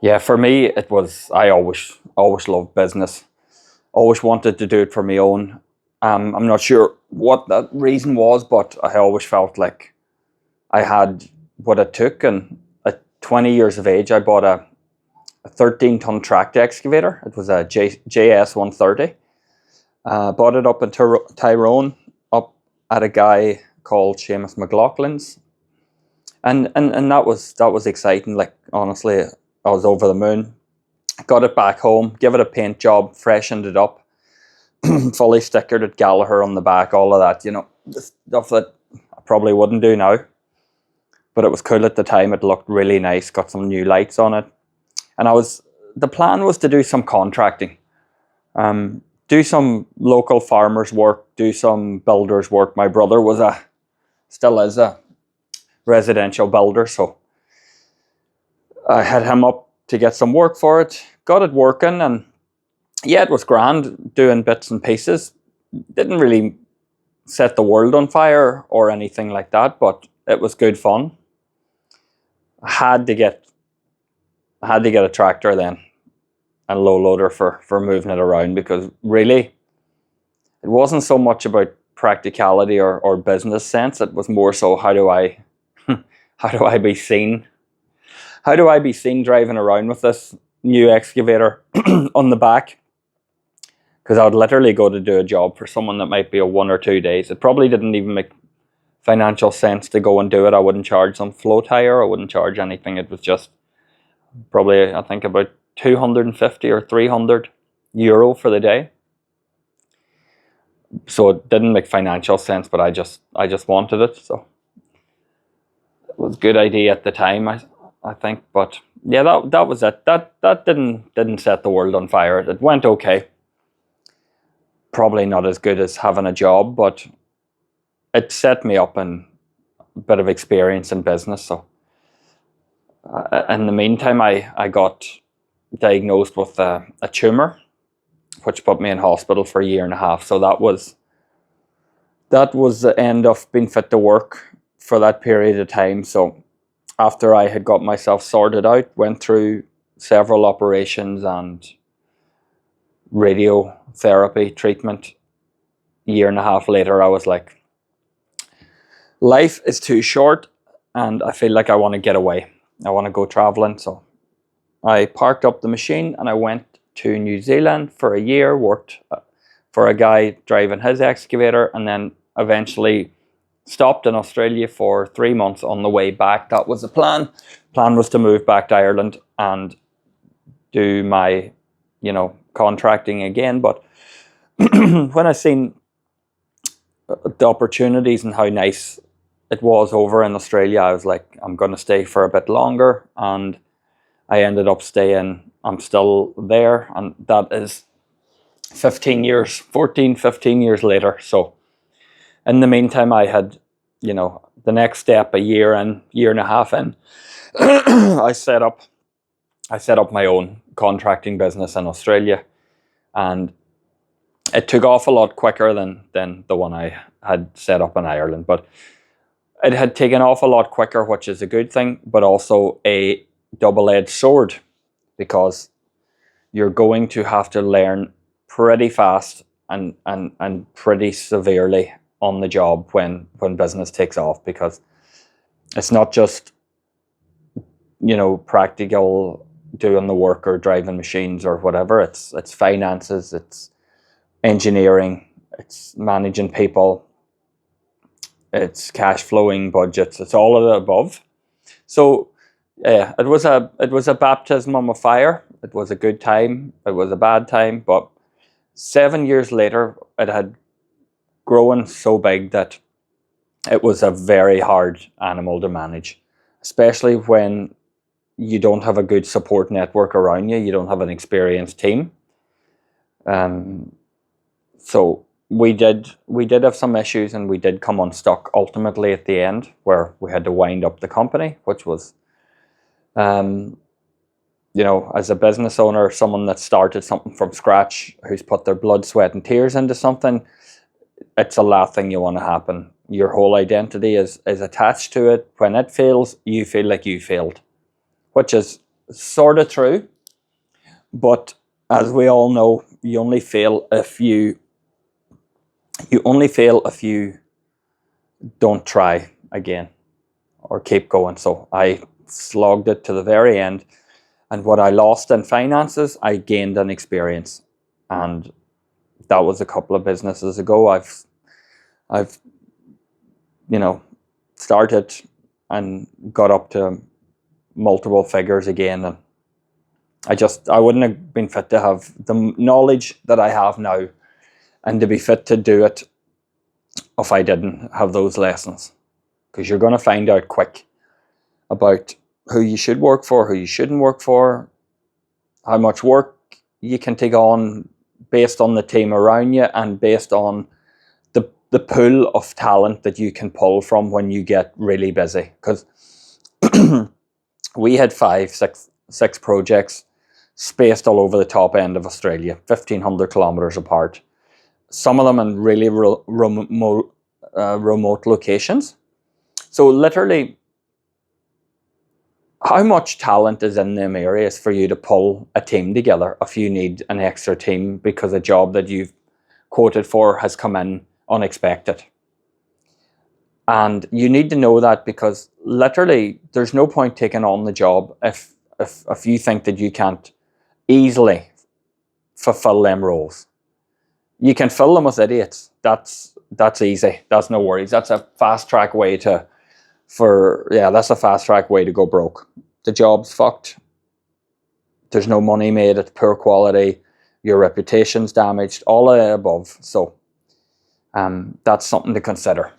Yeah, for me, it was, I always loved business. Always wanted to do it for my own. I'm not sure what that reason was, but I always felt like I had what it took. And at 20 years of age, I bought a 13-ton tract excavator. It was a JS 130. Bought it up in Tyrone, up at a guy called Seamus McLaughlin's. And that was exciting. Like, honestly, I was over the moon. Got it back home, give it a paint job, freshened it up, fully stickered it, Gallagher on the back, all of that, the stuff that I probably wouldn't do now. But it was cool at the time. It looked really nice, got some new lights on it. And the plan was to do some contracting, do some local farmers work, do some builders work. My brother still is a residential builder, so I had him up to get some work for it, got it working, and yeah, it was grand doing bits and pieces. Didn't really set the world on fire or anything like that, but it was good fun. I had to get a tractor then and low loader for moving it around, because really it wasn't so much about practicality or business sense. It was more so, how do I be seen? How do I be seen driving around with this new excavator on the back? Because I would literally go to do a job for someone that might be a 1 or 2 days. It probably didn't even make financial sense to go and do it. I wouldn't charge some float hire. I wouldn't charge anything. It was just probably, I think, about 250 or 300 euro for the day. So it didn't make financial sense, but I just wanted it. So it was a good idea at the time, I think. But yeah, that was it. That didn't set the world on fire. It went okay. Probably not as good as having a job, but it set me up in a bit of experience in business. So in the meantime, I got diagnosed with a tumor, which put me in hospital for a year and a half. So that was the end of being fit to work for that period of time. So after I had got myself sorted out, went through several operations and radiotherapy treatment, a year and a half later, I was like, life is too short and I feel like I want to get away. I want to go traveling. So I parked up the machine and I went to New Zealand for a year, worked for a guy driving his excavator, and then eventually stopped in Australia for 3 months. On the way back, that was the plan. Plan was to move back to Ireland and do my, contracting again. But when I seen the opportunities and how nice it was over in Australia, I was like, I'm going to stay for a bit longer. And I ended up staying. I'm still there, and that is 15 years later. So in the meantime, I had, the next step, a year and a half in, I set up my own contracting business in Australia, and it took off a lot quicker than the one I had set up in Ireland. But it had taken off a lot quicker, which is a good thing, but also a double-edged sword, because you're going to have to learn pretty fast and pretty severely on the job when business takes off, because it's not just practical doing the work or driving machines or whatever. It's finances, it's engineering, it's managing people, it's cash flowing budgets, it's all of the above. So yeah, it was a baptism of fire. It was a good time, it was a bad time, but 7 years later it had grown so big that it was a very hard animal to manage, especially when you don't have a good support network around you. You don't have an experienced team. So we did have some issues, and we did come unstuck ultimately at the end, where we had to wind up the company, which was, as a business owner, someone that started something from scratch, who's put their blood, sweat and tears into something, it's the last thing you want to happen. Your whole identity is attached to it. When it fails, you feel like you failed, which is sort of true, but as we all know, you only fail if you don't try again or keep going. So I slogged it to the very end, and what I lost in finances, I gained in experience, and that was a couple of businesses ago. I've started and got up to multiple figures again, and I wouldn't have been fit to have the knowledge that I have now and to be fit to do it if I didn't have those lessons. Because you're going to find out quick about who you should work for, who you shouldn't work for, how much work you can take on based on the team around you and based on the pool of talent that you can pull from when you get really busy. Because we had six projects spaced all over the top end of Australia, 1,500 kilometres apart. Some of them in really remote locations. So literally, how much talent is in them areas for you to pull a team together if you need an extra team because a job that you've quoted for has come in unexpected? And you need to know that, because literally there's no point taking on the job if you think that you can't easily fulfill them roles. You can fill them with idiots. That's easy. That's no worries. That's a fast track way to go broke. The job's fucked. There's no money made. It's poor quality. Your reputation's damaged. All of the above. So that's something to consider.